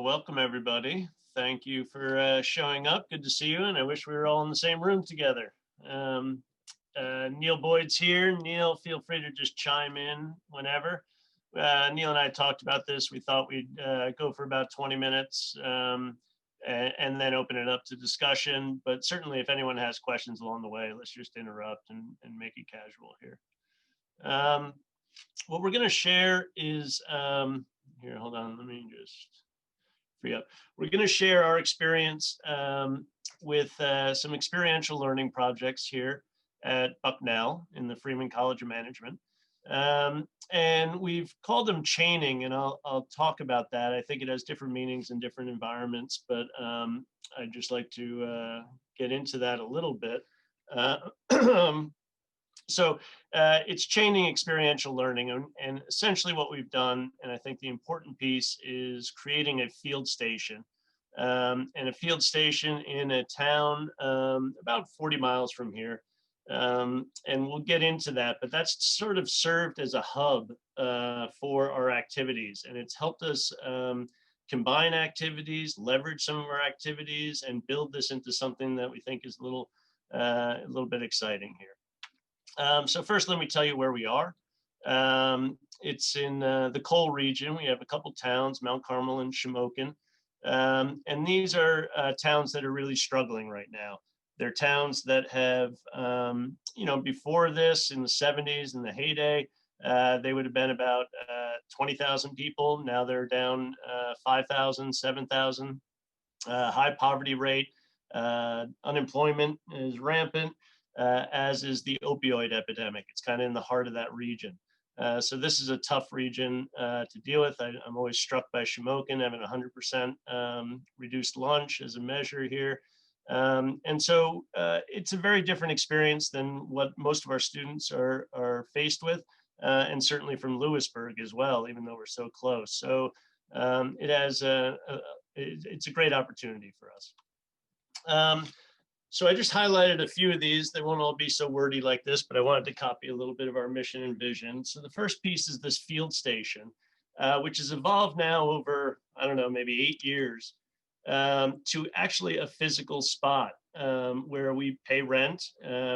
welcome everybody. Thank you for showing up. Good to see you, and I wish we were all in the same room together. Um, Neil Boyd's here. Neil, feel free to just chime in whenever. Neil and I talked about this. We thought we'd go for about 20 minutes and then open it up to discussion. But certainly if anyone has questions along the way, let's just interrupt and make it casual here. What we're going to share is, here, hold on, let me just free up. We're going to share our experience with some experiential learning projects here at Bucknell in the Freeman College of Management. And we've called them chaining, and I'll talk about that. I think it has different meanings in different environments, but I'd just like to get into that a little bit. So it's chaining experiential learning, and essentially what we've done, and I think the important piece is creating a field station, and a field station in a town about 40 miles from here. And we'll get into that, but that's sort of served as a hub for our activities, and it's helped us combine activities, leverage some of our activities, and build this into something that we think is a little bit exciting here. So first, let me tell you where we are. It's in the coal region. We have a couple towns, Mount Carmel and Shamokin. And these are towns that are really struggling right now. They're towns that have, before this, in the 70s, in the heyday, they would have been about 20,000 people. Now they're down 5,000, 7,000. High poverty rate, unemployment is rampant. As is the opioid epidemic. It's kind of in the heart of that region. So this is a tough region to deal with. I'm always struck by Shamokin having 100% reduced lunch as a measure here. And so it's a very different experience than what most of our students are faced with, and certainly from Lewisburg as well, even though we're so close. So it's a great opportunity for us. So I just highlighted a few of these. They won't all be so wordy like this, but I wanted to copy a little bit of our mission and vision. So the first piece is this field station, which has evolved now over, I don't know, maybe 8 years, to actually a physical spot where we pay rent.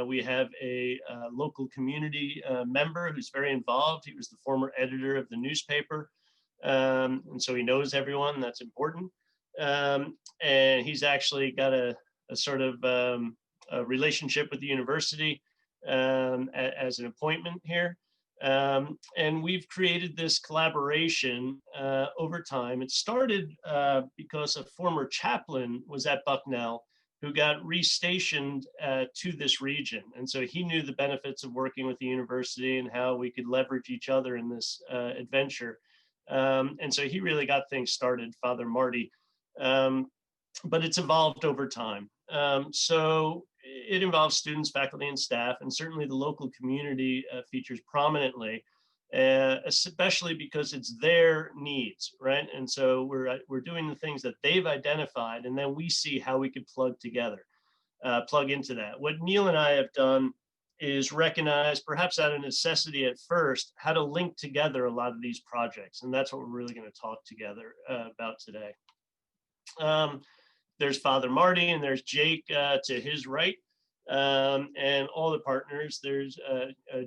We have a local community member who's very involved. He was the former editor of the newspaper. And so he knows everyone. That's important. And he's actually got a sort of a relationship with the university as an appointment here. And we've created this collaboration over time. It started because a former chaplain was at Bucknell who got restationed to this region. And so he knew the benefits of working with the university and how we could leverage each other in this adventure. And so he really got things started, Father Marty. But it's evolved over time. So it involves students, faculty, and staff, and certainly the local community features prominently, especially because it's their needs, right? And so we're doing the things that they've identified, and then we see how we could plug into that. What Neil and I have done is recognize, perhaps out of necessity at first, how to link together a lot of these projects, and that's what we're really going to talk together about today. There's Father Marty and there's Jake to his right, and all the partners. There's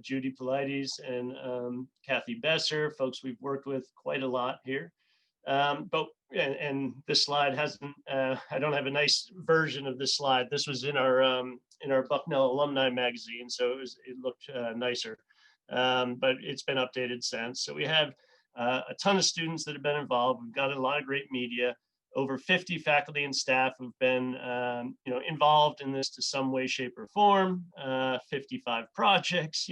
Judy Polides and Kathy Besser, folks we've worked with quite a lot here. And this slide hasn't, I don't have a nice version of this slide. This was in our Bucknell alumni magazine, so it looked nicer, but it's been updated since. So we have a ton of students that have been involved. We've got a lot of great media. Over 50 faculty and staff have been involved in this to some way, shape, or form, 55 projects,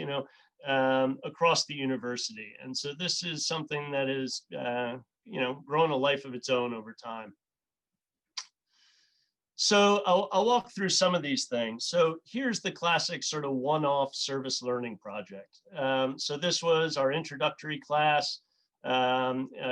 across the university. And so this is something that is, grown a life of its own over time. So I'll walk through some of these things. So here's the classic sort of one-off service learning project. So this was our introductory class.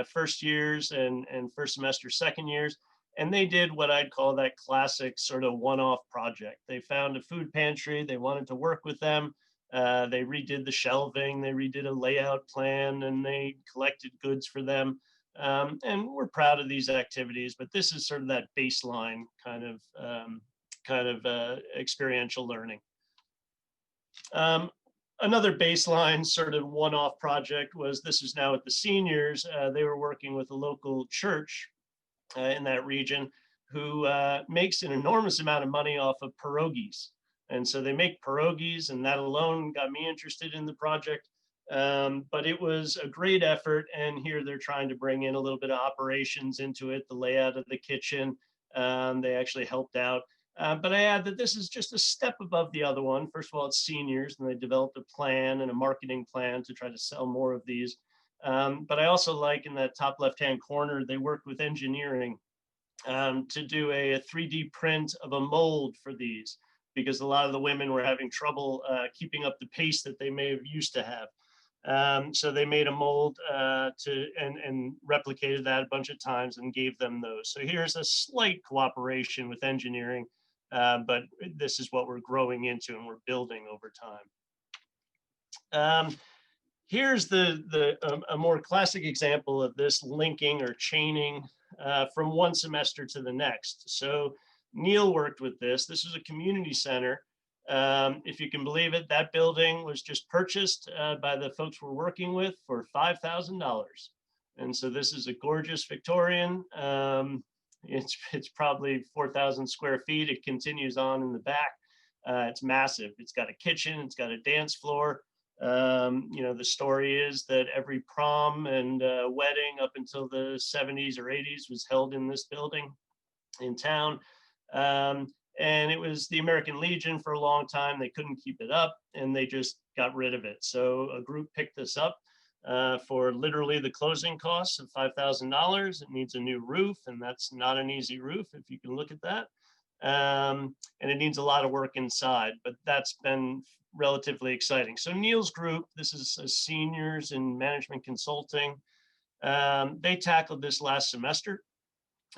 First years and first semester, second years. And they did what I'd call that classic sort of one-off project. They found a food pantry. They wanted to work with them. They redid the shelving. They redid a layout plan, and they collected goods for them. And we're proud of these activities, but this is sort of that baseline kind of experiential learning. Another baseline sort of one-off project was, this is now at the seniors. They were working with a local church in that region who makes an enormous amount of money off of pierogies. And so they make pierogies, and that alone got me interested in the project. But it was a great effort. And here they're trying to bring in a little bit of operations into it, the layout of the kitchen. They actually helped out. But I add that this is just a step above the other one. First of all, it's seniors, and they developed a plan and a marketing plan to try to sell more of these. But I also like, in that top left-hand corner, they worked with engineering to do a 3D print of a mold for these, because a lot of the women were having trouble keeping up the pace that they may have used to have. So they made a mold and replicated that a bunch of times and gave them those. So here's a slight cooperation with engineering, but this is what we're growing into and we're building over time. Here's a more classic example of this linking or chaining from one semester to the next. So Neil worked with this. This was a community center. If you can believe it, that building was just purchased by the folks we're working with for $5,000. And so this is a gorgeous Victorian. It's probably 4,000 square feet. It continues on in the back. It's massive. It's got a kitchen. It's got a dance floor. The story is that every prom and wedding up until the 70s or 80s was held in this building in town. And it was the American Legion for a long time. They couldn't keep it up, and they just got rid of it. So a group picked this up for literally the closing costs of $5,000. It needs a new roof, and that's not an easy roof, if you can look at that. And it needs a lot of work inside, but that's been relatively exciting. So Neil's group, this is seniors in management consulting. They tackled this last semester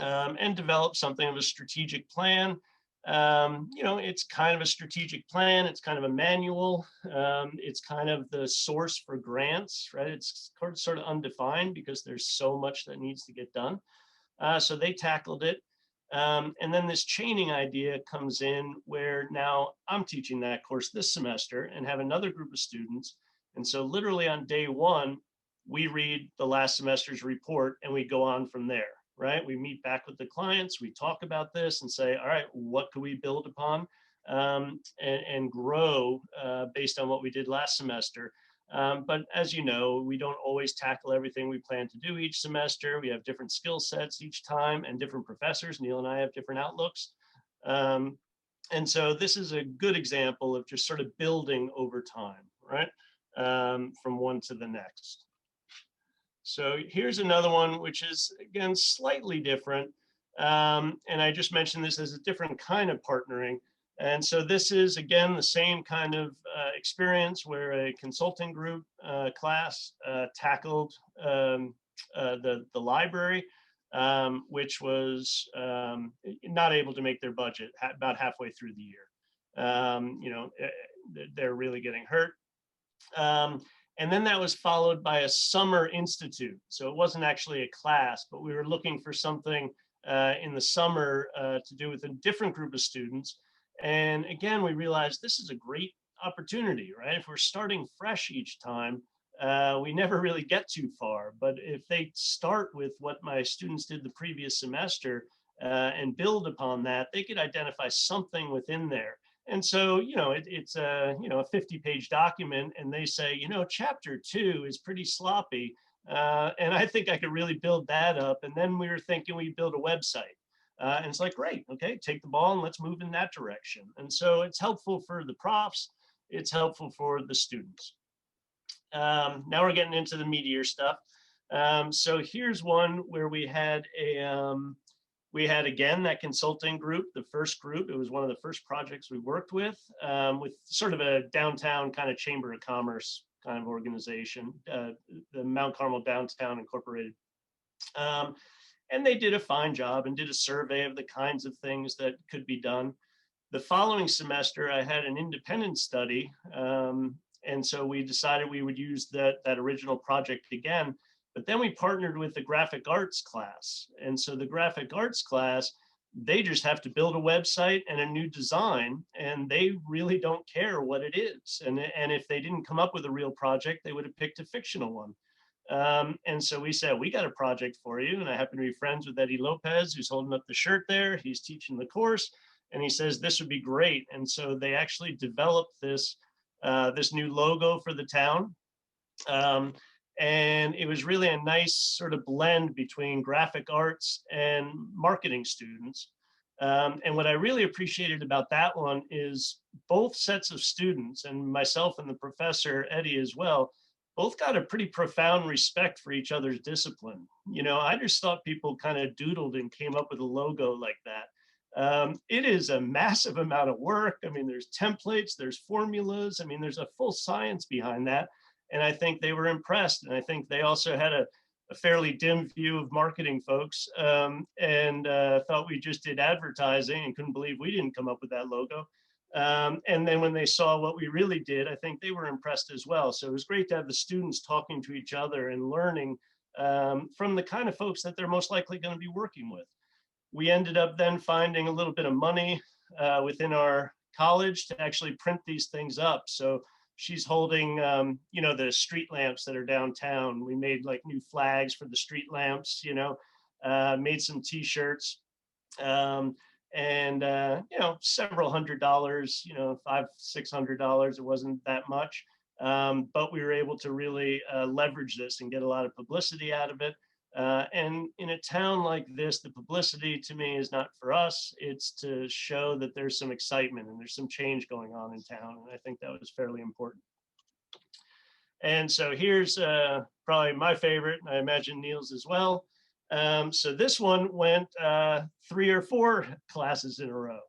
and developed something of a strategic plan. It's kind of a strategic plan. It's kind of a manual. It's kind of the source for grants, right? It's sort of undefined because there's so much that needs to get done. So they tackled it. And then this chaining idea comes in, where now I'm teaching that course this semester and have another group of students. And so literally on day one, we read the last semester's report and we go on from there. Right? We meet back with the clients, we talk about this and say, all right, what can we build upon and grow based on what we did last semester. But as you know, we don't always tackle everything we plan to do each semester. We have different skill sets each time and different professors. Neil and I have different outlooks. And so this is a good example of just sort of building over time, right? From one to the next. So here's another one, which is, again, slightly different. And I just mentioned this as a different kind of partnering. And so this is, again, the same kind of experience where a consulting group class tackled the library, which was not able to make their budget about halfway through the year. They're really getting hurt. And then that was followed by a summer institute. So it wasn't actually a class, but we were looking for something in the summer to do with a different group of students. And again, we realized this is a great opportunity, right? If we're starting fresh each time, we never really get too far. But if they start with what my students did the previous semester and build upon that, they could identify something within there. And so, it's a 50-page document, and they say, chapter 2 is pretty sloppy. And I think I could really build that up. And then we were thinking we build a website. And it's like, great, okay, take the ball and let's move in that direction. And so it's helpful for the profs. It's helpful for the students. Now we're getting into the meatier stuff. So here's one where we had again, that consulting group, the first group. It was one of the first projects we worked with sort of a downtown kind of chamber of commerce kind of organization, the Mount Carmel Downtown Incorporated. And they did a fine job and did a survey of the kinds of things that could be done. The following semester, I had an independent study. And so we decided we would use that original project again. But then we partnered with the graphic arts class. And so the graphic arts class, they just have to build a website and a new design, and they really don't care what it is. And if they didn't come up with a real project, they would have picked a fictional one. And so we said, we got a project for you. And I happen to be friends with Eddie Lopez, who's holding up the shirt there. He's teaching the course, and he says, this would be great. And so they actually developed this, this new logo for the town. And it was really a nice sort of blend between graphic arts and marketing students. And what I really appreciated about that one is both sets of students, and myself and the professor, Eddie, as well, both got a pretty profound respect for each other's discipline. You know, I just thought people kind of doodled and came up with a logo like that. It is a massive amount of work. I mean, there's templates, there's formulas. I mean, there's a full science behind that. And I think they were impressed. And I think they also had a fairly dim view of marketing folks, and thought we just did advertising and couldn't believe we didn't come up with that logo. And then when they saw what we really did, I think they were impressed as well. So it was great to have the students talking to each other and learning from the kind of folks that they're most likely going to be working with. We ended up then finding a little bit of money within our college to actually print these things up. So she's holding, you know, the street lamps that are downtown. We made like new flags for the street lamps, you know, made some t-shirts, and, you know, several $100s, you know, $500-600. It wasn't that much. But we were able to really leverage this and get a lot of publicity out of it. And in a town like this, the publicity to me is not for us. It's to show that there's some excitement and there's some change going on in town. And I think that was fairly important. And so here's probably my favorite, and I imagine Neil's as well. So this one went 3 or 4 classes in a row.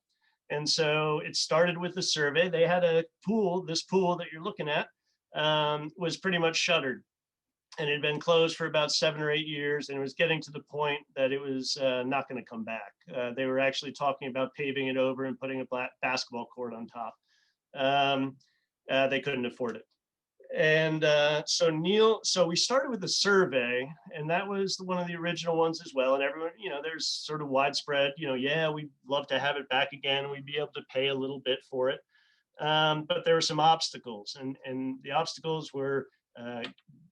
And so it started with the survey. They had a pool. This pool that you're looking at was pretty much shuttered. And it had been closed for about 7 or 8 years, and it was getting to the point that it was not going to come back. They were actually talking about paving it over and putting a basketball court on top. They couldn't afford it. And so we started with a survey, and that was one of the original ones as well. And everyone, you know, there's sort of widespread, you know, yeah, we'd love to have it back again. We'd be able to pay a little bit for it. But there were some obstacles, and the obstacles were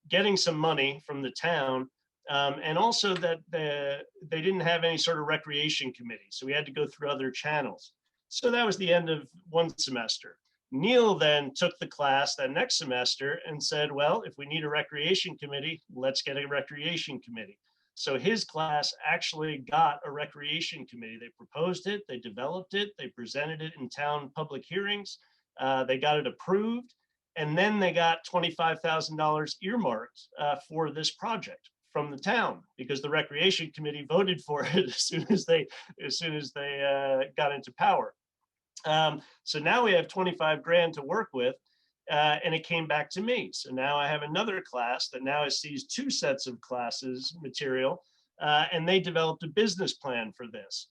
getting some money from the town, and also that they didn't have any sort of recreation committee. So we had to go through other channels. So that was the end of one semester. Neil then took the class that next semester and said, well, if we need a recreation committee, let's get a recreation committee. So his class actually got a recreation committee. They proposed it, they developed it, they presented it in town public hearings, they got it approved, and then they got $25,000 earmarked for this project from the town, because the recreation committee voted for it as soon as they got into power. So now we have 25 grand to work with, and it came back to me. So now I have another class that now sees 2 sets of classes material, and they developed a business plan for this.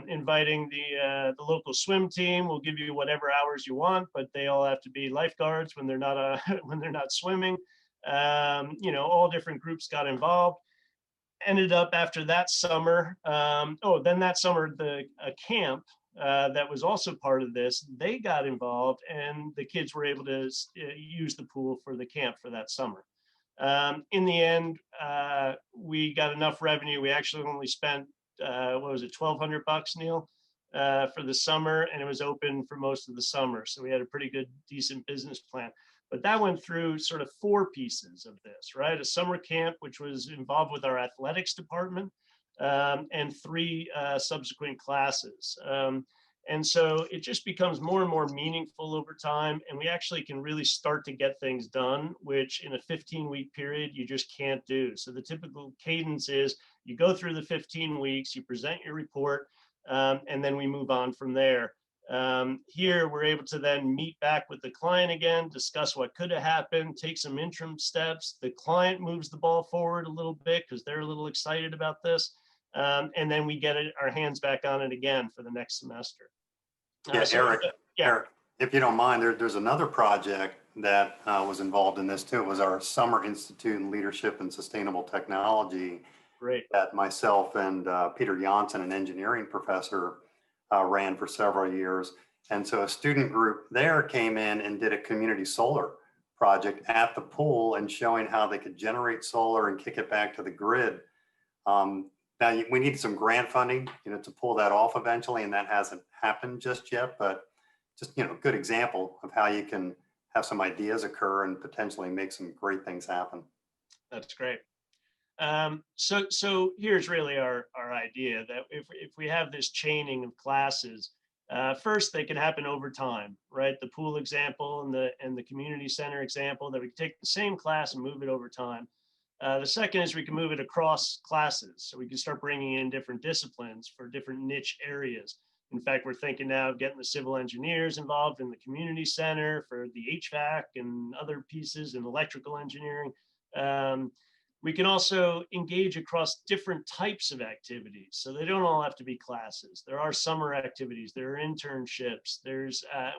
Inviting the local swim team. We'll give you whatever hours you want, but they all have to be lifeguards when they're not when they're not swimming. You know, all different groups got involved. Ended up after that summer. Then that summer the camp that was also part of this, they got involved, and the kids were able to use the pool for the camp for that summer. In the end, we got enough revenue. We actually only spent what was it, $1,200, Neil, for the summer, and it was open for most of the summer. So we had a pretty good, decent business plan. But that went through sort of 4 pieces of this, right? A summer camp, which was involved with our athletics department, and 3 subsequent classes. And so it just becomes more and more meaningful over time, and we actually can really start to get things done, which in a 15-week period, you just can't do. So the typical cadence is you go through the 15 weeks, you present your report, and then we move on from there. Here, we're able to then meet back with the client again, discuss what could have happened, take some interim steps. The client moves the ball forward a little bit because they're a little excited about this. And then we get our hands back on it again for the next semester. Yeah, Eric, If you don't mind, there's another project that was involved in this too. It was our Summer Institute in Leadership and Sustainable Technology Great. that myself and Peter Janssen, an engineering professor, ran for several years. And so a student group there came in and did a community solar project at the pool and showing how they could generate solar and kick it back to the grid. Now we need some grant funding, to pull that off eventually, and that hasn't happened just yet. But just good example of how you can have some ideas occur and potentially make some great things happen. That's great. So here's really our idea that if we have this chaining of classes, first they can happen over time, right? The pool example and the community center example, that we take the same class and move it over time. The second is we can move it across classes, so we can start bringing in different disciplines for different niche areas. In fact, we're thinking now of getting the civil engineers involved in the community center for the HVAC and other pieces and electrical engineering. We can also engage across different types of activities. So they don't all have to be classes. There are summer activities, there are internships,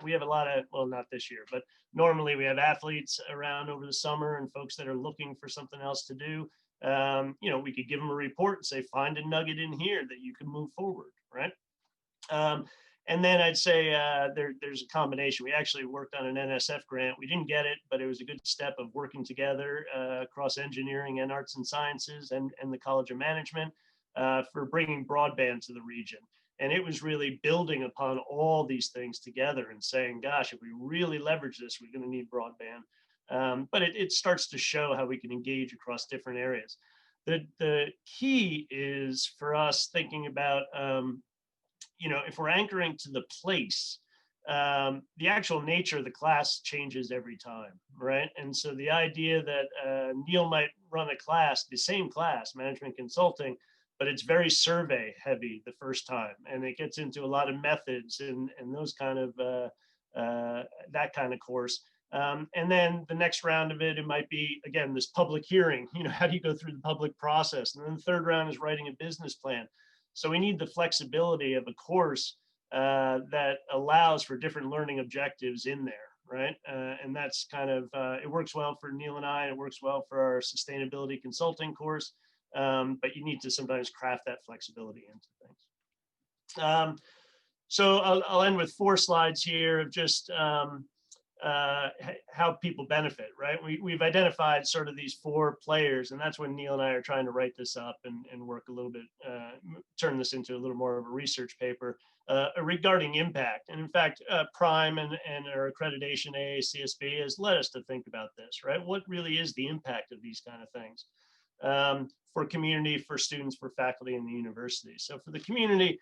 we have a lot of, well, not this year, but normally we have athletes around over the summer and folks that are looking for something else to do. We could give them a report and say, find a nugget in here that you can move forward, right? And then I'd say there's a combination. We actually worked on an NSF grant. We didn't get it, but it was a good step of working together across engineering and arts and sciences and the College of Management for bringing broadband to the region. And it was really building upon all these things together and saying, gosh, if we really leverage this, we're going to need broadband. But it starts to show how we can engage across different areas. The key is for us thinking about if we're anchoring to the place, the actual nature of the class changes every time, right? And so the idea that Neil might run a class, the same class, management consulting, but it's very survey heavy the first time, and it gets into a lot of methods and those kind of that kind of course. And then the next round of it might be, again, this public hearing. How do you go through the public process? And then the third round is writing a business plan. So we need the flexibility of a course that allows for different learning objectives in there, right? And that's kind of, it works well for Neil and I, and it works well for our sustainability consulting course, but you need to sometimes craft that flexibility into things. So I'll end with 4 slides here of just how people benefit, right? We've identified sort of these 4 players, and that's when Neil and I are trying to write this up and work a little bit, turn this into a little more of a research paper regarding impact. And in fact, Prime and our accreditation AACSB has led us to think about this, right? What really is the impact of these kind of things for community, for students, for faculty in the university? So for the community,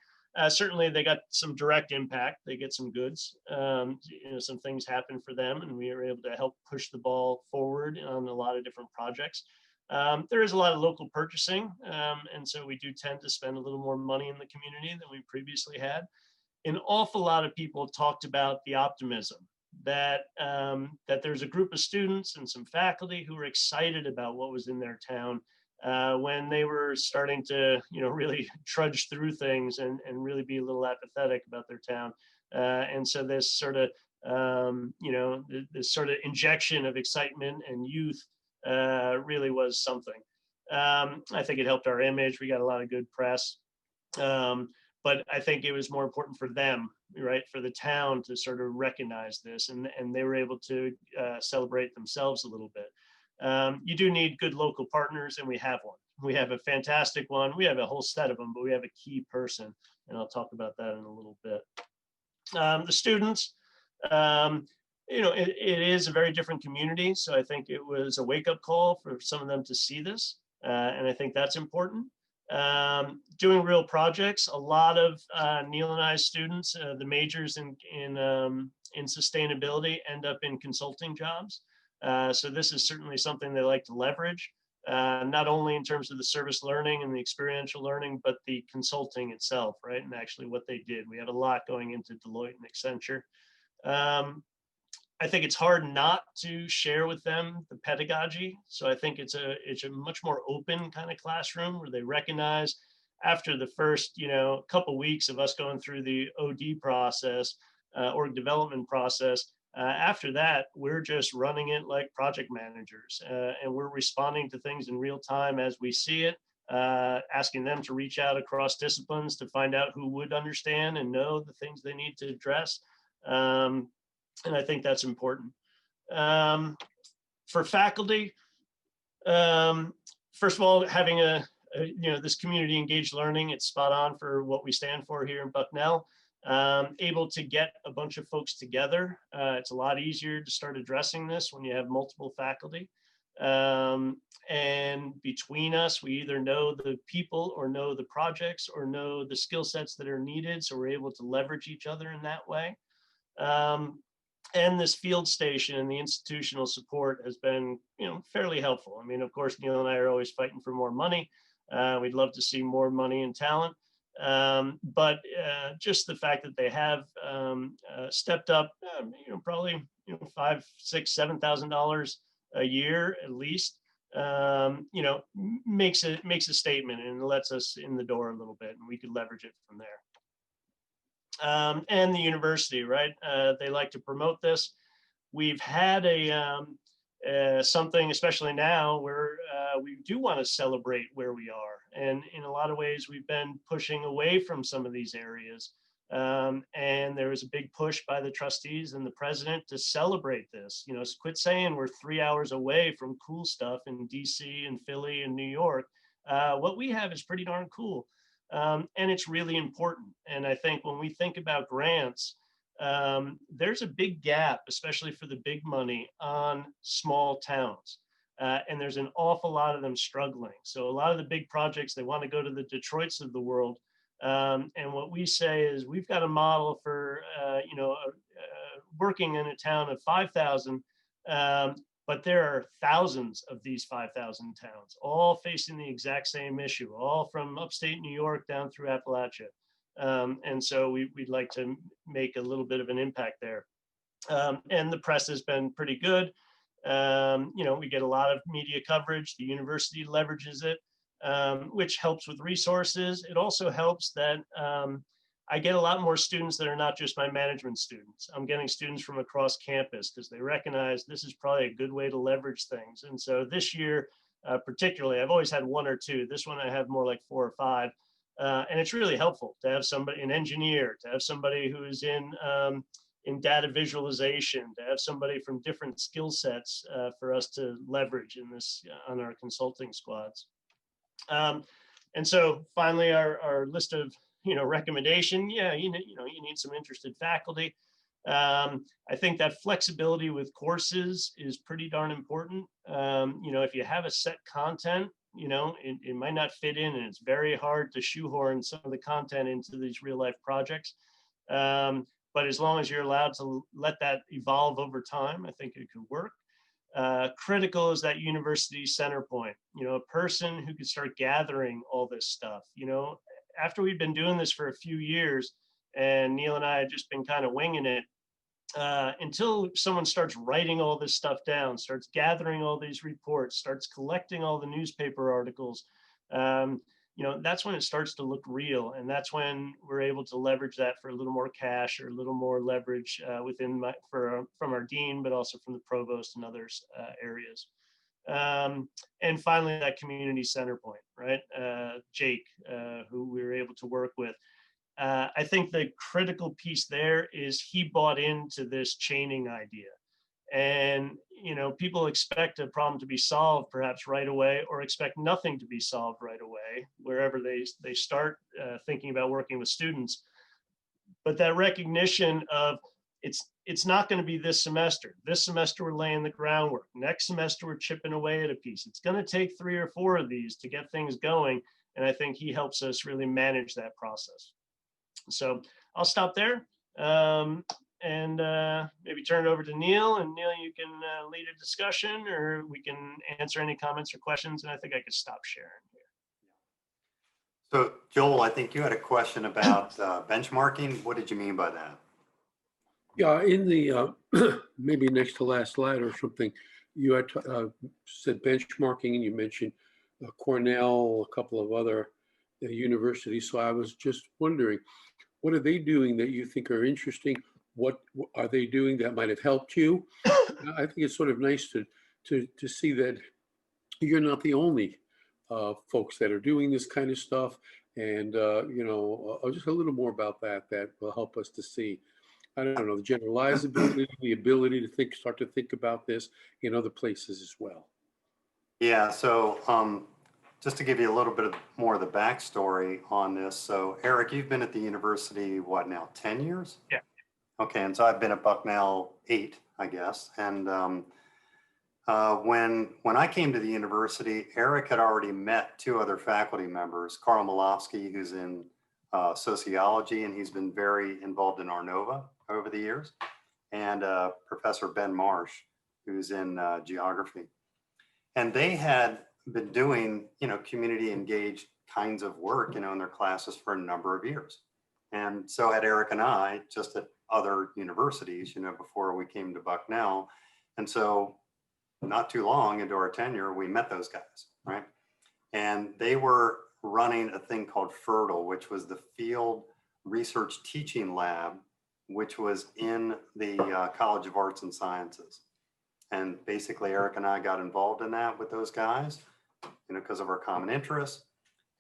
certainly they got some direct impact. They get some goods. Some things happen for them, and we are able to help push the ball forward on a lot of different projects. There is a lot of local purchasing, and so we do tend to spend a little more money in the community than we previously had. An awful lot of people talked about the optimism that there's a group of students and some faculty who were excited about what was in their town when they were starting to, really trudge through things and really be a little apathetic about their town. And so this sort of, this sort of injection of excitement and youth really was something. I think it helped our image. We got a lot of good press. But I think it was more important for them, right, for the town to sort of recognize this, and they were able to celebrate themselves a little bit. You do need good local partners, and we have one. We have a fantastic one. We have a whole set of them, but we have a key person, and I'll talk about that in a little bit. The students, it is a very different community, so I think it was a wake-up call for some of them to see this, and I think that's important. Doing real projects. A lot of Neil and I's students, the majors in sustainability, end up in consulting jobs. So this is certainly something they like to leverage, not only in terms of the service learning and the experiential learning, but the consulting itself, right? And actually what they did. We have a lot going into Deloitte and Accenture. I think it's hard not to share with them the pedagogy. So I think it's a much more open kind of classroom where they recognize after the first, couple weeks of us going through the OD process, org development process. After that, we're just running it like project managers, and we're responding to things in real time as we see it, asking them to reach out across disciplines to find out who would understand and know the things they need to address. And I think that's important. For faculty, first of all, having this community engaged learning, it's spot on for what we stand for here in Bucknell. Able to get a bunch of folks together. It's a lot easier to start addressing this when you have multiple faculty. And between us, we either know the people or know the projects or know the skill sets that are needed. So we're able to leverage each other in that way. And this field station and the institutional support has been, fairly helpful. I mean, of course, Neil and I are always fighting for more money. We'd love to see more money and talent. But just the fact that they have stepped up, probably $5,000, $6,000, $7,000 a year at least, makes a statement and lets us in the door a little bit, and we could leverage it from there. And the university, right? They like to promote this. We've had something, especially now, where we do want to celebrate where we are. And in a lot of ways, we've been pushing away from some of these areas. And there was a big push by the trustees and the president to celebrate this. Quit saying we're 3 hours away from cool stuff in DC and Philly and New York. What we have is pretty darn cool. And it's really important. And I think when we think about grants, there's a big gap, especially for the big money, on small towns. And there's an awful lot of them struggling. So a lot of the big projects, they want to go to the Detroits of the world. And what we say is we've got a model for, working in a town of 5,000, but there are thousands of these 5,000 towns, all facing the exact same issue, all from upstate New York down through Appalachia. And so we'd like to make a little bit of an impact there. And the press has been pretty good. We get a lot of media coverage. The university leverages it, which helps with resources. It also helps that I get a lot more students that are not just my management students. I'm getting students from across campus because they recognize this is probably a good way to leverage things. And so this year, particularly, I've always had one or two. This one I have more like 4 or 5. And it's really helpful to have somebody, an engineer, to have somebody who is in data visualization, to have somebody from different skill sets for us to leverage in this on our consulting squads. And so finally, our list of recommendation. Yeah, you need some interested faculty. I think that flexibility with courses is pretty darn important. If you have a set content, it might not fit in, and it's very hard to shoehorn some of the content into these real life projects. But as long as you're allowed to let that evolve over time, I think it could work. Critical is that university center point, a person who could start gathering all this stuff. After we've been doing this for a few years, and Neil and I have just been kind of winging it, until someone starts writing all this stuff down, starts gathering all these reports, starts collecting all the newspaper articles, that's when it starts to look real. And that's when we're able to leverage that for a little more cash or a little more leverage from our dean, but also from the provost and others areas. And finally, that community center point, right? Jake, who we were able to work with. I think the critical piece there is he bought into this chaining idea. And, people expect a problem to be solved perhaps right away, or expect nothing to be solved right away, wherever they start thinking about working with students. But that recognition of it's not going to be this semester. This semester, we're laying the groundwork. Next semester, we're chipping away at a piece. It's going to take 3 or 4 of these to get things going. And I think he helps us really manage that process. So I'll stop there and maybe turn it over to Neil. And Neil, you can lead a discussion, or we can answer any comments or questions. And I think I could stop sharing here. So Joel, I think you had a question about benchmarking. What did you mean by that? Yeah, in the maybe next to last slide or something, you had said benchmarking, and you mentioned Cornell, a couple of other universities. So I was just wondering, what are they doing that you think are interesting? what are they doing that might have helped you? I think it's sort of nice to see that you're not the only folks that are doing this kind of stuff. And, just a little more about that will help us to see, I don't know, the generalizability, the ability to start to think about this in other places as well. Yeah, so just to give you a little bit more of the backstory on this. So Eric, you've been at the university, what now, 10 years? Yeah. Okay, and so I've been at Bucknell 8, I guess. And when I came to the university, Eric had already met 2 other faculty members, Carl Malofsky, who's in sociology, and he's been very involved in Arnova over the years, and Professor Ben Marsh, who's in geography. And they had been doing, community engaged kinds of work, in their classes for a number of years. And so had Eric and I, just at other universities, before we came to Bucknell. And so not too long into our tenure, we met those guys, right? And they were running a thing called Fertile, which was the Field Research Teaching Lab, which was in the College of Arts and Sciences. And basically, Eric and I got involved in that with those guys, because of our common interests.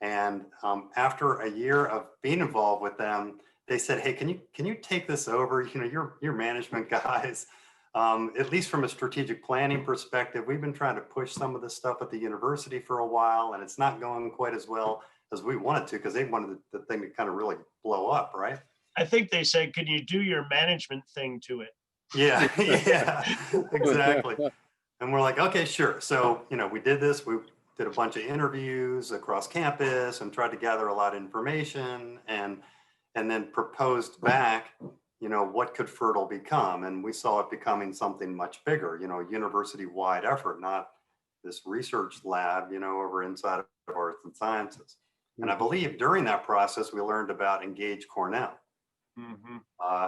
And after a year of being involved with them, they said, "Hey, can you take this over? You're management guys. At least from a strategic planning perspective, we've been trying to push some of this stuff at the university for a while, and it's not going quite as well as we wanted to, because they wanted the thing to kind of really blow up, right?" I think they said, "Can you do your management thing to it?" Yeah, yeah, exactly. And we're like, okay, sure. So, we did this. We did a bunch of interviews across campus and tried to gather a lot of information, and then proposed back, what could Fertile become? And we saw it becoming something much bigger, a university-wide effort, not this research lab, over inside of Arts and Sciences. And I believe during that process, we learned about Engage Cornell. Mm-hmm.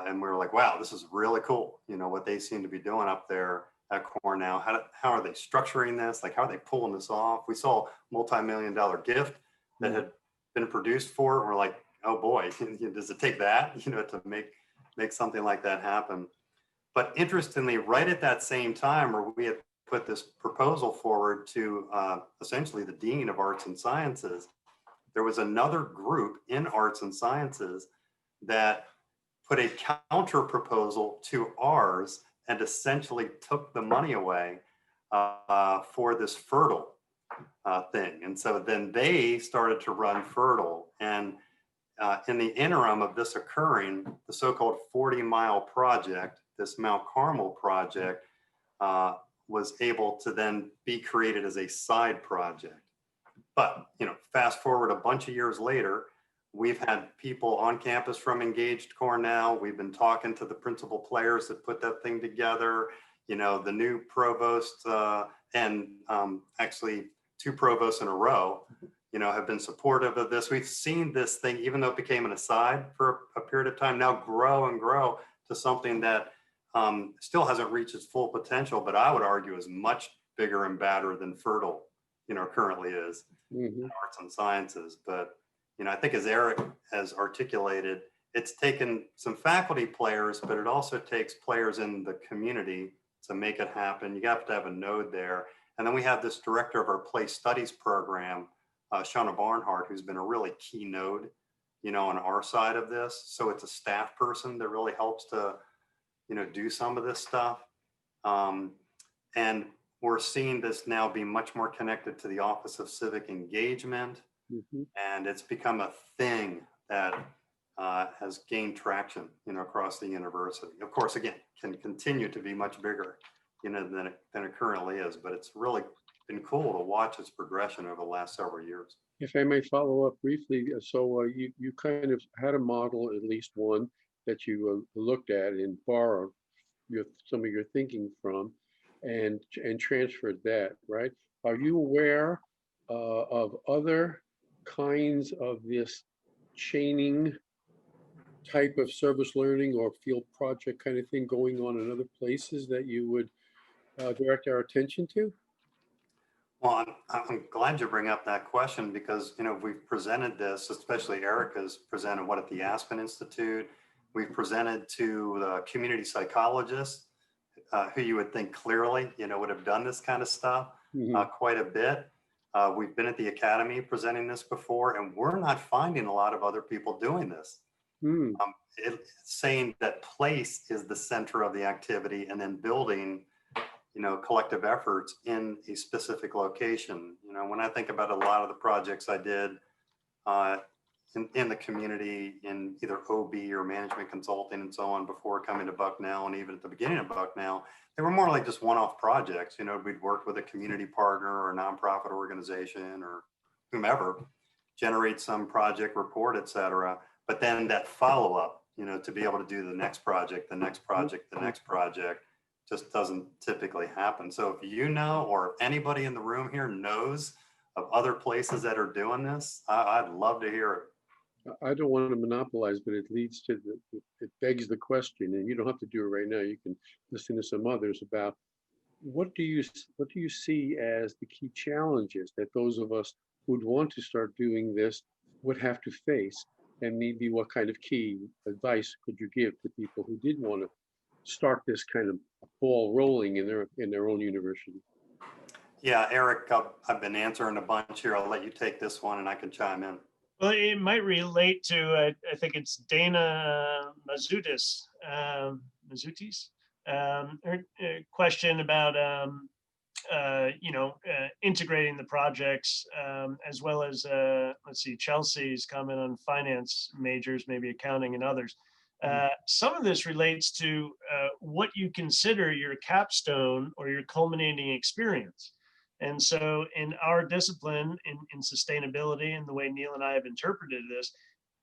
And we were like, wow, this is really cool. What they seem to be doing up there at Cornell. How are they structuring this? Like, how are they pulling this off? We saw a multi-million-dollar gift that had been produced for it. And we're like, oh boy, does it take that, to make something like that happen? But interestingly, right at that same time where we had put this proposal forward to essentially the Dean of Arts and Sciences, there was another group in Arts and Sciences that put a counter proposal to ours and essentially took the money away for this Fertile thing. And so then they started to run Fertile. And in the interim of this occurring, the so-called 40-mile project, this Mount Carmel project, was able to then be created as a side project. But, fast forward a bunch of years later, we've had people on campus from Engaged Cornell. We've been talking to the principal players that put that thing together. The new provost and actually 2 provosts in a row, have been supportive of this. We've seen this thing, even though it became an aside for a period of time, now grow and grow to something that still hasn't reached its full potential, but I would argue is much bigger and badder than Fertile, currently is in Arts and Sciences. But I think, as Eric has articulated, it's taken some faculty players, but it also takes players in the community to make it happen. You have to have a node there. And then we have this director of our place studies program, Shauna Barnhart, who's been a really key node, on our side of this. So it's a staff person that really helps to, do some of this stuff. And we're seeing this now be much more connected to the Office of Civic Engagement. And it's become a thing that has gained traction, across the university. Of course, again, can continue to be much bigger, than it currently is. But it's really been cool to watch its progression over the last several years. If I may follow up briefly, so you kind of had a model, at least one, that you looked at and borrowed some of your thinking from, and transferred that, right? Are you aware of other kinds of this chaining type of service learning or field project kind of thing going on in other places that you would direct our attention to? Well, I'm glad you bring up that question, because, we've presented this, especially Eric has presented what at the Aspen Institute, We've presented to the community psychologists, who you would think clearly, would have done this kind of stuff quite a bit. We've been at the academy presenting this before, and we're not finding a lot of other people doing this. Mm. It's saying that place is the center of the activity, and then building, collective efforts in a specific location. When I think about a lot of the projects I did in the community in either OB or management consulting and so on before coming to Bucknell, and even at the beginning of Bucknell, they were more like just one-off projects. We'd worked with a community partner or a nonprofit organization or whomever, generate some project report, et cetera. But then that follow-up, to be able to do the next project, the next project, the next project, just doesn't typically happen. So if or if anybody in the room here knows of other places that are doing this, I'd love to hear it. I don't want to monopolize, but it leads to it begs the question, and you don't have to do it right now. You can listen to some others about what do you see as the key challenges that those of us who'd want to start doing this would have to face, and maybe what kind of key advice could you give to people who did want to start this kind of ball rolling in their own university? Yeah, Eric, I've been answering a bunch here. I'll let you take this one and I can chime in. Well, it might relate to, I think it's Dana Mazutis, her question about, integrating the projects, as well as, let's see, Chelsea's comment on finance majors, maybe accounting and others. Some of this relates to what you consider your capstone or your culminating experience. And so in our discipline, in sustainability, and the way Neil and I have interpreted this,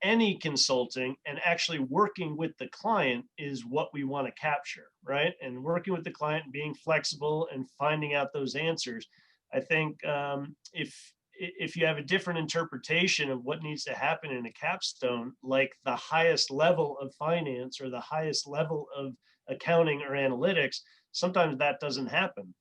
any consulting and actually working with the client is what we want to capture, right? And working with the client and being flexible and finding out those answers. I think if you have a different interpretation of what needs to happen in a capstone, like the highest level of finance or the highest level of accounting or analytics, sometimes that doesn't happen.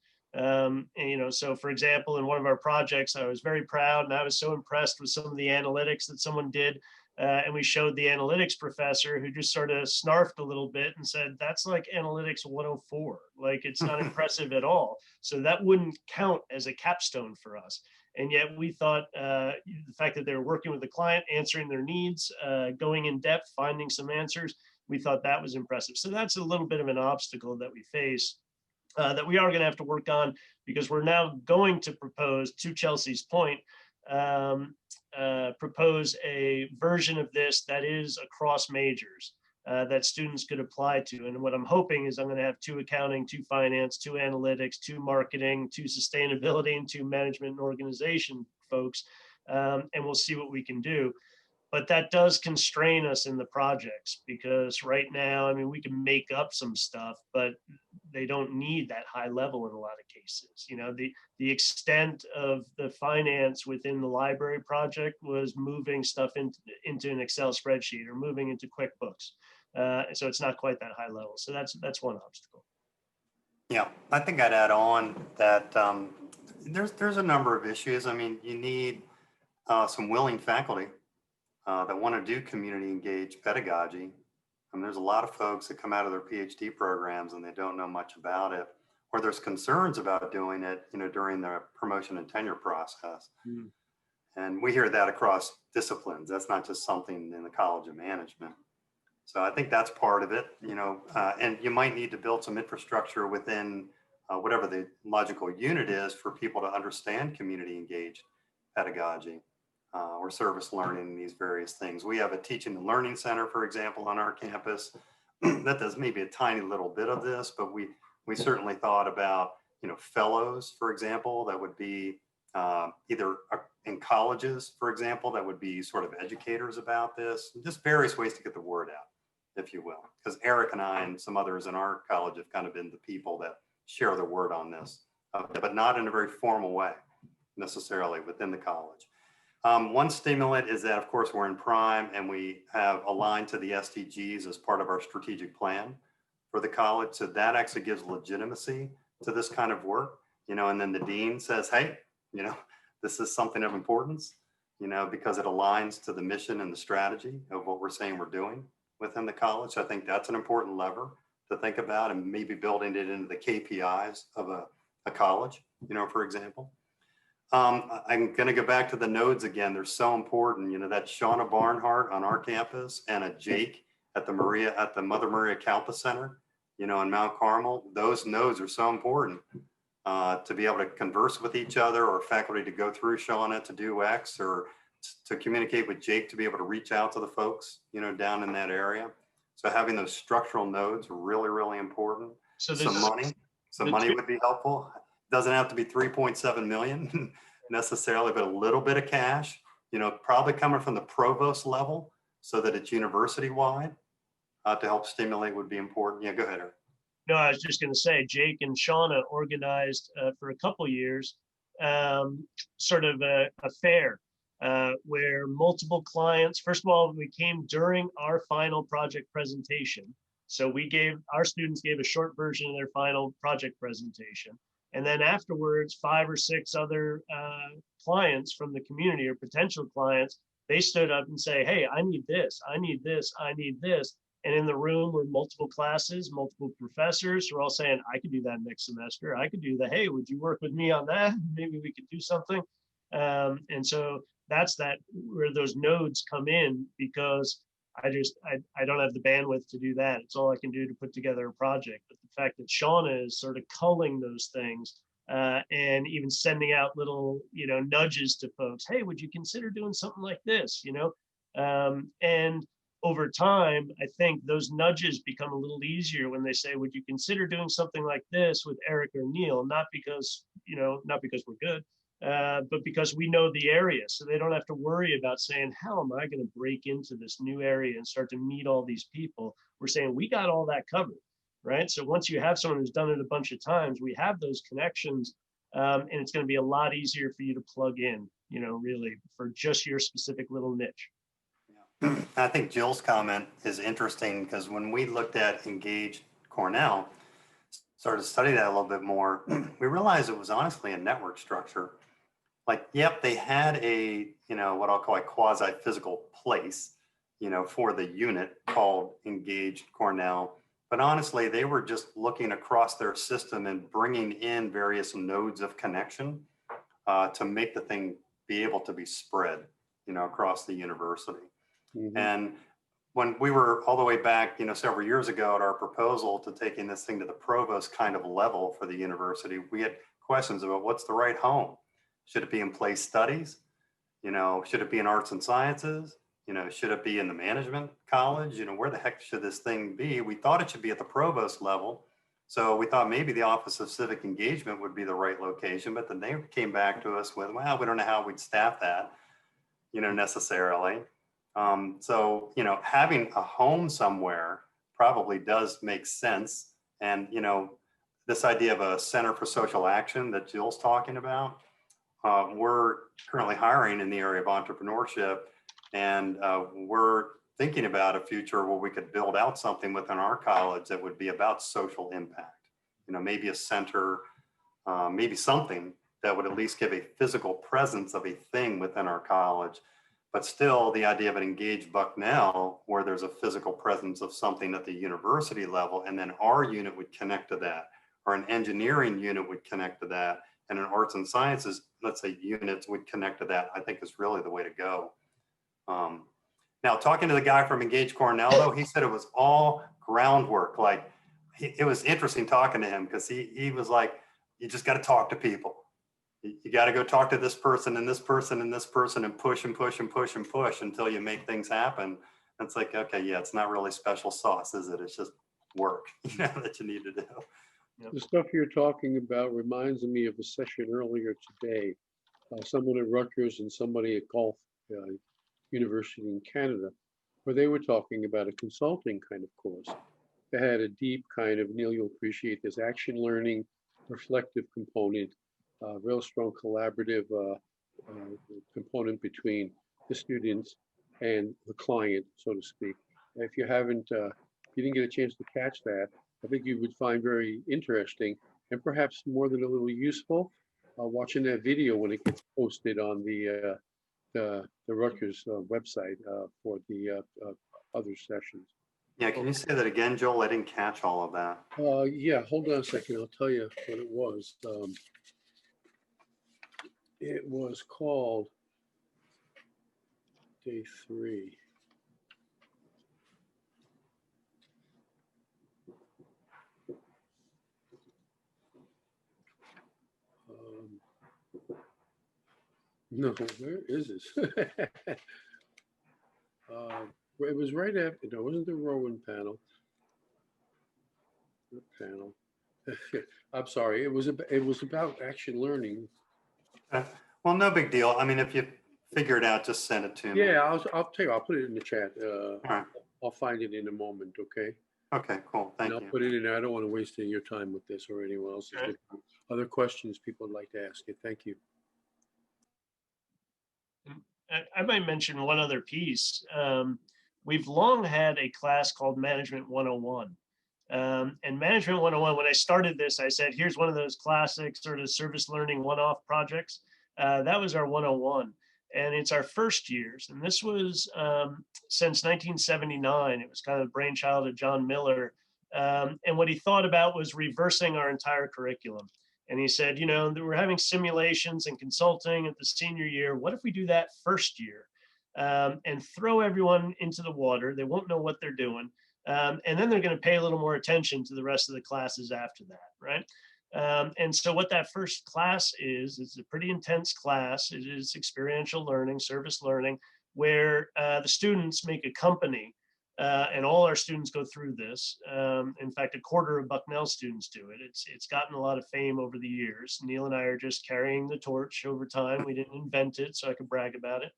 So for example, in one of our projects, I was very proud and I was so impressed with some of the analytics that someone did. And we showed the analytics professor, who just sort of snarfed a little bit and said, that's like analytics 104. Like, it's not impressive at all. So that wouldn't count as a capstone for us. And yet we thought the fact that they were working with the client, answering their needs, going in depth, finding some answers, we thought that was impressive. So that's a little bit of an obstacle that we face. That we are going to have to work on, because we're now going to propose, to Chelsea's point, propose a version of this that is across majors that students could apply to. And what I'm hoping is I'm going to have 2 accounting, 2 finance, 2 analytics, 2 marketing, 2 sustainability, and 2 management and organization folks. And we'll see what we can do. But that does constrain us in the projects, because right now, I mean, we can make up some stuff, but they don't need that high level in a lot of cases. The extent of the finance within the library project was moving stuff into an Excel spreadsheet or moving into QuickBooks. So it's not quite that high level. So that's one obstacle. Yeah, I think I'd add on that there's a number of issues. I mean, you need some willing faculty that want to do community engaged pedagogy. I mean, there's a lot of folks that come out of their PhD programs and they don't know much about it, or there's concerns about doing it, during the promotion and tenure process. Mm. And we hear that across disciplines. That's not just something in the College of Management. So I think that's part of it, and you might need to build some infrastructure within whatever the logical unit is for people to understand community engaged pedagogy. Or service learning, these various things. We have a teaching and learning center, for example, on our campus that does maybe a tiny little bit of this, but we certainly thought about, fellows, for example, that would be either in colleges, for example, that would be sort of educators about this, just various ways to get the word out, if you will. Because Eric and I and some others in our college have kind of been the people that share the word on this, but not in a very formal way necessarily within the college. One stimulant is that, of course, we're in Prime and we have aligned to the SDGs as part of our strategic plan for the college. So that actually gives legitimacy to this kind of work, and then the dean says, hey, this is something of importance, because it aligns to the mission and the strategy of what we're saying we're doing. within the college. I think that's an important lever to think about, and maybe building it into the KPIs of a college, for example. I'm going to go back to the nodes again. They're so important. That Shauna Barnhart on our campus and a Jake at the Mother Maria Campus Center, in Mount Carmel. Those nodes are so important to be able to converse with each other, or faculty to go through Shauna to do X, or to communicate with Jake to be able to reach out to the folks, down in that area. So having those structural nodes are really, really important. So Some money would be helpful. Doesn't have to be 3.7 million necessarily, but a little bit of cash, probably coming from the provost level so that it's university wide to help stimulate would be important. Yeah, go ahead, Eric. No, I was just going to say, Jake and Shauna organized for a couple years sort of a fair where multiple clients, first of all, we came during our final project presentation. So our students gave a short version of their final project presentation. And then afterwards, 5 or 6 other clients from the community, or potential clients, they stood up and say, hey, I need this, I need this, I need this. And in the room were multiple classes, multiple professors who are all saying, I could do that next semester. I could do that. Hey, would you work with me on that? Maybe we could do something. And so that's where those nodes come in, because I don't have the bandwidth to do that. It's all I can do to put together a project. But the fact that Shauna is sort of culling those things and even sending out little, nudges to folks. Hey, would you consider doing something like this? And over time, I think those nudges become a little easier when they say, would you consider doing something like this with Eric or Neil? Not because we're good, but because we know the area. So they don't have to worry about saying, how am I going to break into this new area and start to meet all these people? We're saying we got all that covered, right? So once you have someone who's done it a bunch of times, we have those connections, and it's going to be a lot easier for you to plug in, really for just your specific little niche. I think Jill's comment is interesting, because when we looked at Engaged Cornell, started to study that a little bit more, we realized it was honestly a network structure. Like, yep, they had a, what I'll call a quasi-physical place, for the unit called Engaged Cornell. But honestly, they were just looking across their system and bringing in various nodes of connection to make the thing be able to be spread, across the university. Mm-hmm. And when we were all the way back, several years ago at our proposal to taking this thing to the provost kind of level for the university, we had questions about what's the right home. Should it be in place studies? Should it be in arts and sciences? Should it be in the management college? Where the heck should this thing be? We thought it should be at the provost level. So we thought maybe the Office of Civic Engagement would be the right location, but then they came back to us with, well, we don't know how we'd staff that, necessarily. So, having a home somewhere probably does make sense. And, this idea of a center for social action that Jill's talking about, we're currently hiring in the area of entrepreneurship, and we're thinking about a future where we could build out something within our college that would be about social impact, maybe a center, maybe something that would at least give a physical presence of a thing within our college. But still, the idea of an Engaged Bucknell, where there's a physical presence of something at the university level, and then our unit would connect to that, or an engineering unit would connect to that, and an arts and sciences, let's say, units would connect to that, I think is really the way to go. Now, talking to the guy from Engaged Cornell, though, he said it was all groundwork. Like, it was interesting talking to him, because he was like, you just got to talk to people. You got to go talk to this person and this person and this person, and push and push and push and push until you make things happen. And it's like, okay, yeah, it's not really special sauce, is it? It's just work, that you need to do. The stuff you're talking about reminds me of a session earlier today. Someone at Rutgers and somebody at Gulf University in Canada, where they were talking about a consulting kind of course. They had a deep kind of, Neil, you'll appreciate this, action learning, reflective component, real strong collaborative component between the students and the client, so to speak. If you didn't get a chance to catch that, I think you would find very interesting, and perhaps more than a little useful, watching that video when it gets posted on the Rutgers website for the other sessions. Yeah, can you say that again, Joel? I didn't catch all of that. Yeah, hold on a second. I'll tell you what it was. It was called Day 3. Um, no, where is this? It was right after, no, it wasn't the Rowan panel. The panel. I'm sorry, it was about action learning. Well, no big deal. I mean, if you figure it out, just send it to me. Yeah, I'll tell you, I'll put it in the chat. All right. I'll find it in a moment, okay? Okay, cool. And Thank I'll you. put it in there. I don't want to waste any of your time with this or anyone else's. Sure. Other questions people would like to ask you. Thank you. I might mention one other piece. We've long had a class called Management 101. And Management 101, when I started this, I said, here's one of those classic sort of service learning one-off projects. That was our 101. And it's our first years. And this was since 1979. It was kind of the brainchild of John Miller. And what he thought about was reversing our entire curriculum. And he said, you know, we're having simulations and consulting at the senior year. What if we do that first year and throw everyone into the water? They won't know what they're doing. And then they're going to pay a little more attention to the rest of the classes after that, right? And so what that first class is, it's a pretty intense class. It is experiential learning, service learning, where the students make a company, and all our students go through this. In fact, a quarter of Bucknell students do it. It's gotten a lot of fame over the years. Neil and I are just carrying the torch over time. We didn't invent it, so I could brag about it.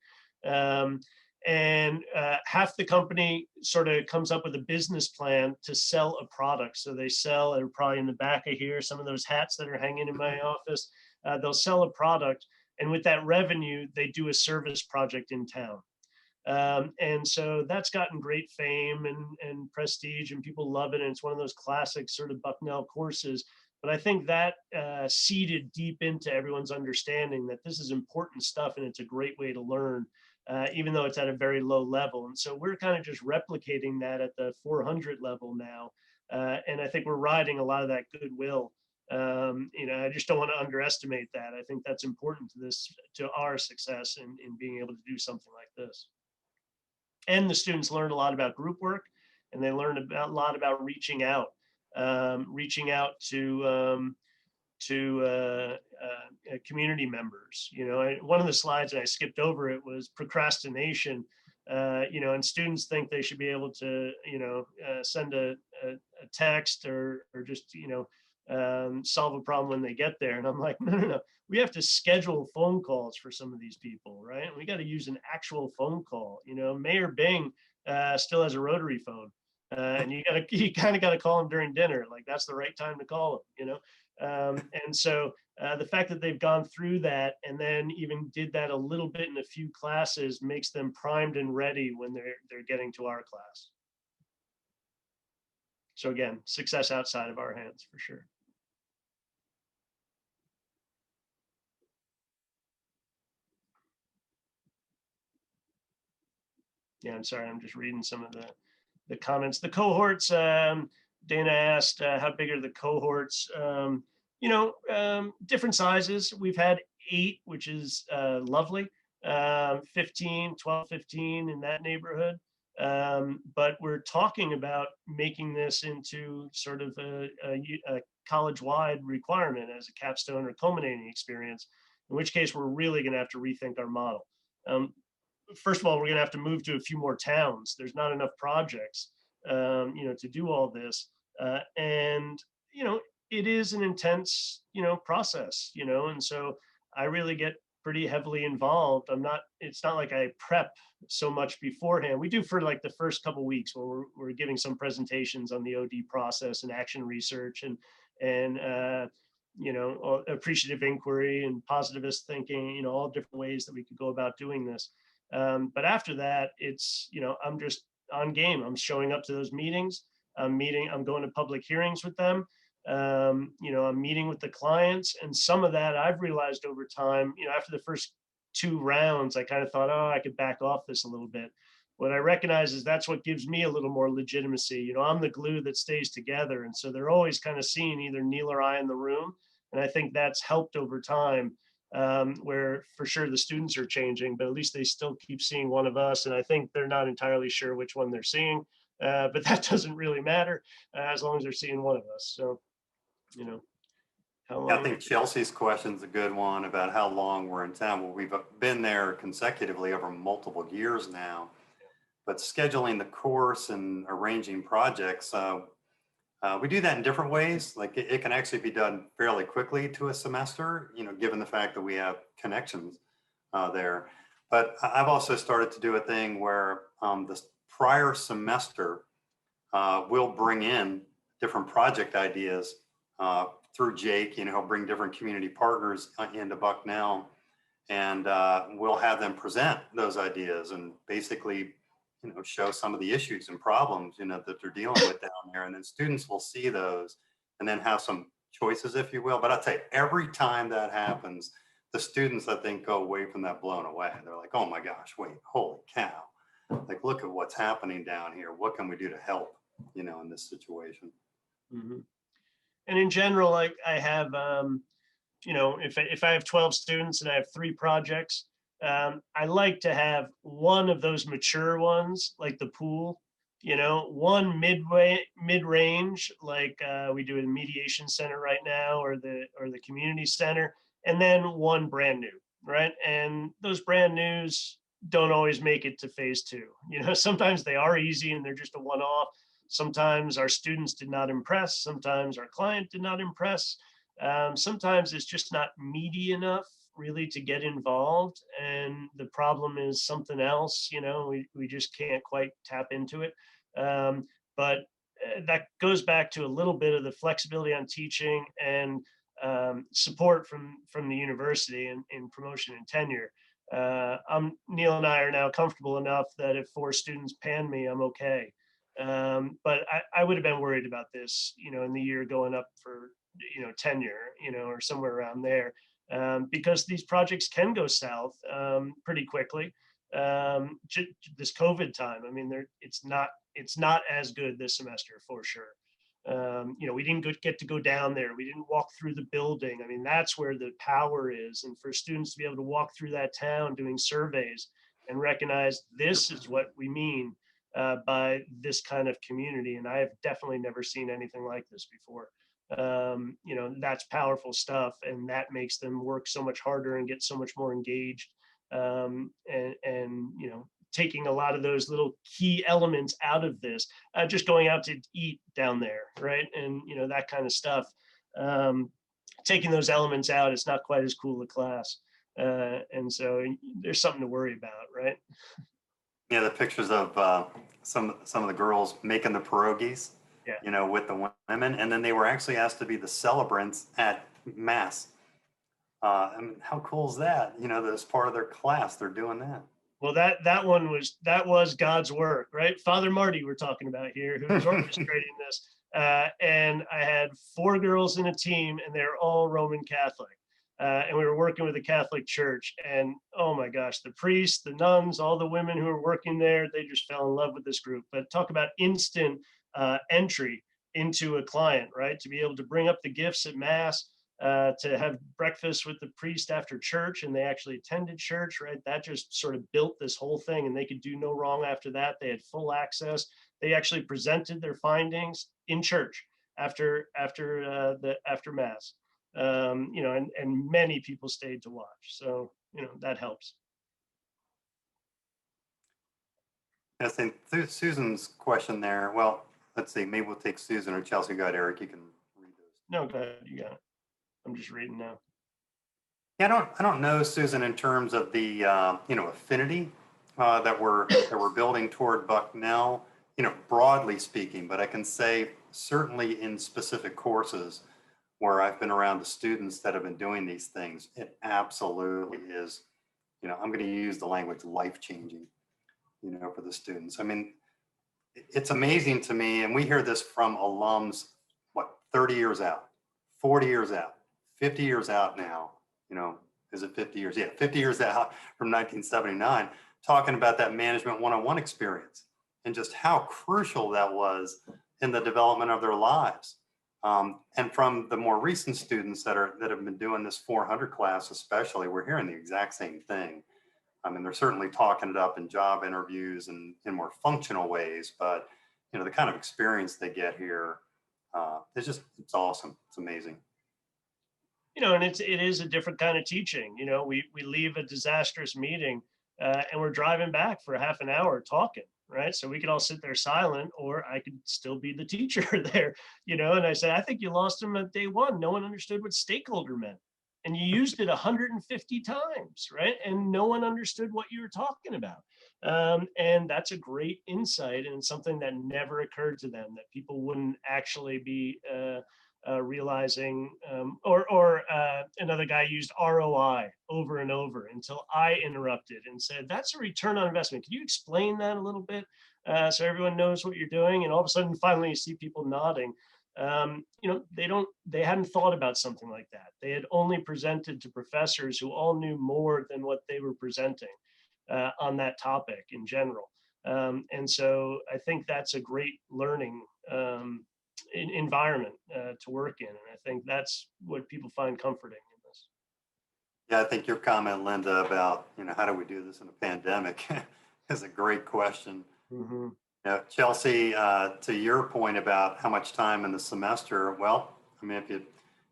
And half the company sort of comes up with a business plan to sell a product. So they sell, and probably in the back of here, some of those hats that are hanging in my office, they'll sell a product. And with that revenue, they do a service project in town. And so that's gotten great fame and prestige, and people love it. And it's one of those classic sort of Bucknell courses. But I think that seeded deep into everyone's understanding that this is important stuff and it's a great way to learn. Even though it's at a very low level. And so we're kind of just replicating that at the 400 level now. And I think we're riding a lot of that goodwill. You know, I just don't want to underestimate that. I think that's important to our success in being able to do something like this. And the students learn a lot about group work, and they learn a lot about reaching out to community members. You know, one of the slides, and I skipped over it, was procrastination. You know, and students think they should be able to, you know, send a text or just, you know, solve a problem when they get there. And I'm like, no. We have to schedule phone calls for some of these people, right? We got to use an actual phone call. You know, Mayor Bing still has a rotary phone. And you kind of got to call him during dinner. Like that's the right time to call him, you know? And so the fact that they've gone through that and then even did that a little bit in a few classes makes them primed and ready when they're getting to our class. So again, success outside of our hands for sure. Yeah, I'm sorry, I'm just reading some of the comments. The cohorts, Dana asked, how big are the cohorts? You know, different sizes. We've had 8, which is lovely. 15, 12, 15 in that neighborhood. But we're talking about making this into sort of a college-wide requirement as a capstone or culminating experience, in which case we're really going to have to rethink our model. First of all, we're going to have to move to a few more towns. There's not enough projects, you know, to do all this. And, you know, it is an intense, you know, process, you know, and so I really get pretty heavily involved. It's not like I prep so much beforehand. We do for like the first couple of weeks where we're giving some presentations on the OD process and action research and you know, appreciative inquiry and positivist thinking, you know, all different ways that we could go about doing this. But after that, it's, you know, I'm just on game. I'm showing up to those meetings. I'm going to public hearings with them. You know, I'm meeting with the clients, and some of that I've realized over time, you know, after the first 2 rounds, I kind of thought, oh, I could back off this a little bit. what I recognize is that's what gives me a little more legitimacy. You know, I'm the glue that stays together. And so they're always kind of seeing either Neil or I in the room. And I think that's helped over time, where for sure the students are changing, but at least they still keep seeing one of us. And I think they're not entirely sure which one they're seeing, but that doesn't really matter as long as they're seeing one of us. So, you know, how I long? think Chelsea's question is a good one about how long we're in town. Well, we've been there consecutively over multiple years now, but scheduling the course and arranging projects, we do that in different ways. Like it can actually be done fairly quickly to a semester, you know, given the fact that we have connections there. But I've also started to do a thing where this prior semester we'll bring in different project ideas through Jake. You know, he'll bring different community partners into Bucknell, and we'll have them present those ideas and basically, you know, show some of the issues and problems, you know, that they're dealing with down there. And then students will see those and then have some choices, if you will. But I'll tell you, every time that happens, the students, I think, go away from that blown away. They're like, oh my gosh, wait, holy cow. Like, look at what's happening down here. What can we do to help, you know, in this situation? Mm-hmm. And in general, like I have, you know, if I have 12 students and I have 3 projects, I like to have one of those mature ones, like the pool, you know, one mid-range, like we do in the mediation center right now, or the community center, and then one brand new, right? And those brand news don't always make it to phase 2. You know, sometimes they are easy and they're just a one-off. Sometimes our students did not impress. Sometimes our client did not impress. Sometimes it's just not meaty enough really to get involved, and the problem is something else. You know, we just can't quite tap into it. But that goes back to a little bit of the flexibility on teaching and support from the university in promotion and tenure. Neil and I are now comfortable enough that if 4 students pan me, I'm okay. But I would have been worried about this, you know, in the year going up for, you know, tenure, you know, or somewhere around there, because these projects can go south pretty quickly. This COVID time, I mean, it's not as good this semester for sure. You know, we didn't get to go down there. We didn't walk through the building. I mean, that's where the power is. And for students to be able to walk through that town doing surveys and recognize this is what we mean by this kind of community. And I have definitely never seen anything like this before. You know, that's powerful stuff, and that makes them work so much harder and get so much more engaged. And you know, taking a lot of those little key elements out of this, just going out to eat down there, right? And you know, that kind of stuff. Taking those elements out, it's not quite as cool a class. And so there's something to worry about, right? Yeah, the pictures of some of the girls making the pierogies, Yeah. you know, with the women, and then they were actually asked to be the celebrants at mass. I mean, how cool is that? You know, that as part of their class, they're doing that. Well, that was God's work, right? Father Marty, we're talking about here, who was orchestrating this. And I had 4 girls in a team, and they're all Roman Catholic. And we were working with the Catholic Church. And oh my gosh, the priests, the nuns, all the women who were working there, they just fell in love with this group. But talk about instant entry into a client, right? To be able to bring up the gifts at Mass, to have breakfast with the priest after church, and they actually attended church, right? That just sort of built this whole thing, and they could do no wrong after that. They had full access. They actually presented their findings in church after Mass. You know, and many people stayed to watch. So, you know, that helps. I think Susan's question there. Well, let's see. Maybe we'll take Susan or Chelsea. Go ahead, Eric. You can read those. No, go ahead. You got it. I'm just reading now. Yeah, I don't know, Susan, in terms of the you know, affinity that we're building toward Bucknell, you know, broadly speaking. But I can say certainly in specific courses where I've been around the students that have been doing these things, it absolutely is, you know, I'm going to use the language life-changing, you know, for the students. I mean, it's amazing to me, and we hear this from alums, what, 30 years out, 40 years out, 50 years out now, you know, is it 50 years? Yeah, 50 years out from 1979. talking about that management one-on-one experience and just how crucial that was in the development of their lives. And from the more recent students that have been doing this 400 class, especially, we're hearing the exact same thing. I mean, they're certainly talking it up in job interviews and in more functional ways, but you know, the kind of experience they get here, it's awesome. It's amazing. You know, and it is a different kind of teaching. You know, we leave a disastrous meeting and we're driving back for half an hour talking, right? So we could all sit there silent, or I could still be the teacher there, you know. And I said, I think you lost them at day one. No one understood what stakeholder meant. And you used it 150 times, right? And no one understood what you were talking about. And that's a great insight, and something that never occurred to them, that people wouldn't actually be realizing, or another guy used ROI over and over until I interrupted and said, that's a return on investment. Can you explain that a little bit so everyone knows what you're doing? And all of a sudden, finally, you see people nodding. You know, they hadn't thought about something like that. They had only presented to professors who all knew more than what they were presenting on that topic in general. And so I think that's a great learning environment to work in. And I think that's what people find comforting in this. Yeah, I think your comment, Linda, about, you know, how do we do this in a pandemic is a great question. Mm-hmm. Chelsea, to your point about how much time in the semester, well, I mean, if you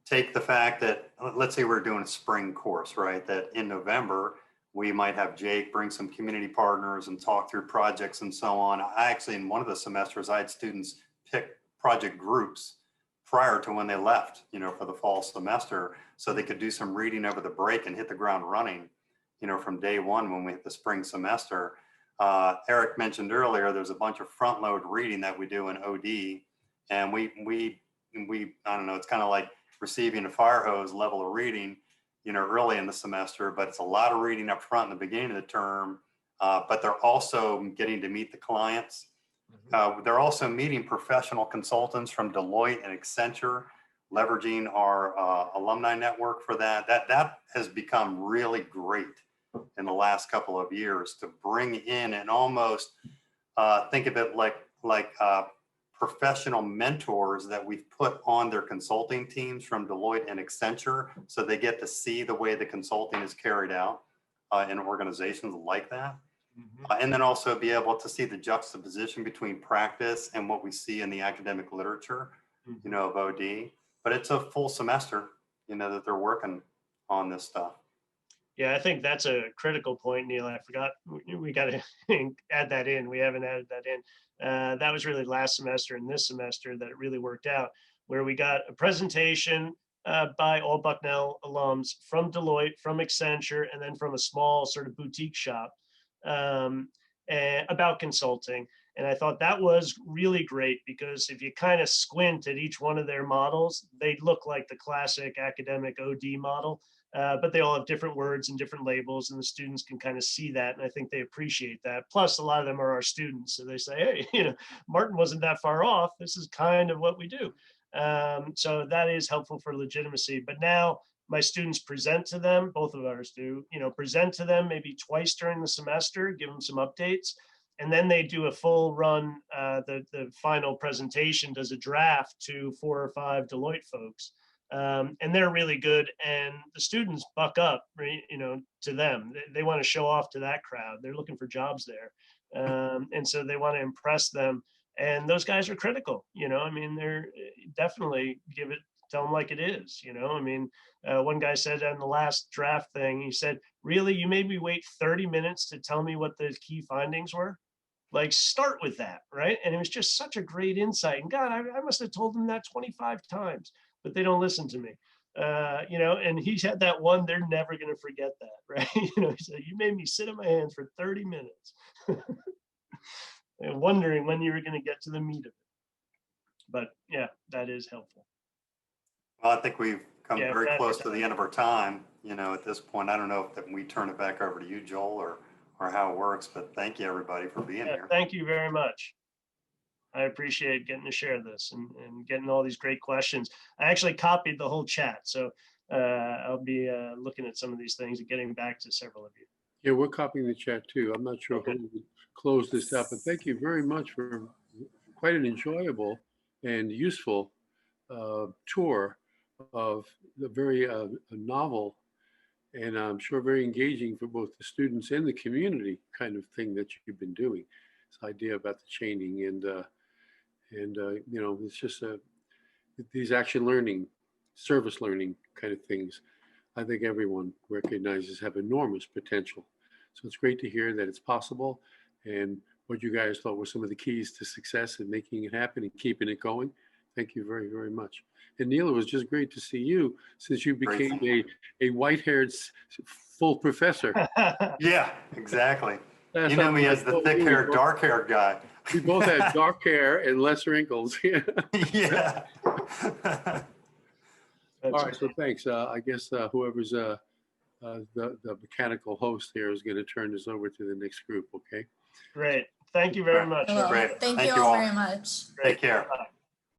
take the fact that, let's say we're doing a spring course, right? That in November, we might have Jake bring some community partners and talk through projects and so on. I actually, in one of the semesters, I had students pick project groups prior to when they left, you know, for the fall semester, so they could do some reading over the break and hit the ground running, you know, from day one when we hit the spring semester. Eric mentioned earlier, there's a bunch of front load reading that we do in OD, and we I don't know, it's kind of like receiving a fire hose level of reading, you know, early in the semester, but it's a lot of reading up front in the beginning of the term. But they're also getting to meet the clients. They're also meeting professional consultants from Deloitte and Accenture, leveraging our alumni network for that. That has become really great in the last couple of years, to bring in and almost think of it like professional mentors that we've put on their consulting teams from Deloitte and Accenture, so they get to see the way the consulting is carried out in organizations like that. And then also be able to see the juxtaposition between practice and what we see in the academic literature, you know, of OD. But it's a full semester, you know, that they're working on this stuff. Yeah, I think that's a critical point, Neil. I forgot, we got to add that in. We haven't added that in. That was really last semester and this semester that it really worked out, where we got a presentation by all Bucknell alums from Deloitte, from Accenture, and then from a small sort of boutique shop about consulting. And I thought that was really great, because if you kind of squint at each one of their models, they look like the classic academic OD model. But they all have different words and different labels, and the students can kind of see that. And I think they appreciate that. Plus, a lot of them are our students. So they say, hey, you know, Martin wasn't that far off. This is kind of what we do. So that is helpful for legitimacy. But now my students present to them, both of ours do, you know, present to them maybe twice during the semester, give them some updates. And then they do a full run. The final presentation does a draft to 4 or 5 Deloitte folks. And they're really good, and the students buck up, right, you know, to them. They want to show off to that crowd. They're looking for jobs there. And so they want to impress them. And those guys are critical, you know, I mean, they're definitely tell them like it is, you know, I mean, one guy said on the last draft thing, he said, really, you made me wait 30 minutes to tell me what the key findings were? Like, start with that, right? And it was just such a great insight. And God, I must have told them that 25 times, but they don't listen to me. You know, and he's had that one, they're never going to forget that, right? You know, he said, you made me sit on my hands for 30 minutes and wondering when you were going to get to the meat of it. But yeah, that is helpful. Well, I think we've come very close to the end of our time. You know, at this point, I don't know if we turn it back over to you, Joel, or how it works, but thank you everybody for being here. Thank you very much. I appreciate getting to share this and getting all these great questions. I actually copied the whole chat, so I'll be looking at some of these things and getting back to several of you. Yeah, we're copying the chat too. I'm not sure Okay. who would close this up, but thank you very much for quite an enjoyable and useful tour of the very novel and I'm sure very engaging for both the students and the community kind of thing that you've been doing. This idea about the chaining and you know, it's just these action learning, service learning kind of things. I think everyone recognizes have enormous potential. So it's great to hear that it's possible and what you guys thought were some of the keys to success in making it happen and keeping it going. Thank you very, very much. And Neil, it was just great to see you since you became a white-haired full professor. Yeah, exactly. Last You know time me I as the saw you, thick-haired, dark-haired guy. we both had dark hair and less wrinkles. Yeah. Yeah. All right, so thanks. I guess whoever's the mechanical host here is going to turn this over to the next group, okay? Great. Thank you very much. Great. Thank Thank you you all all. very much. Take care. Bye.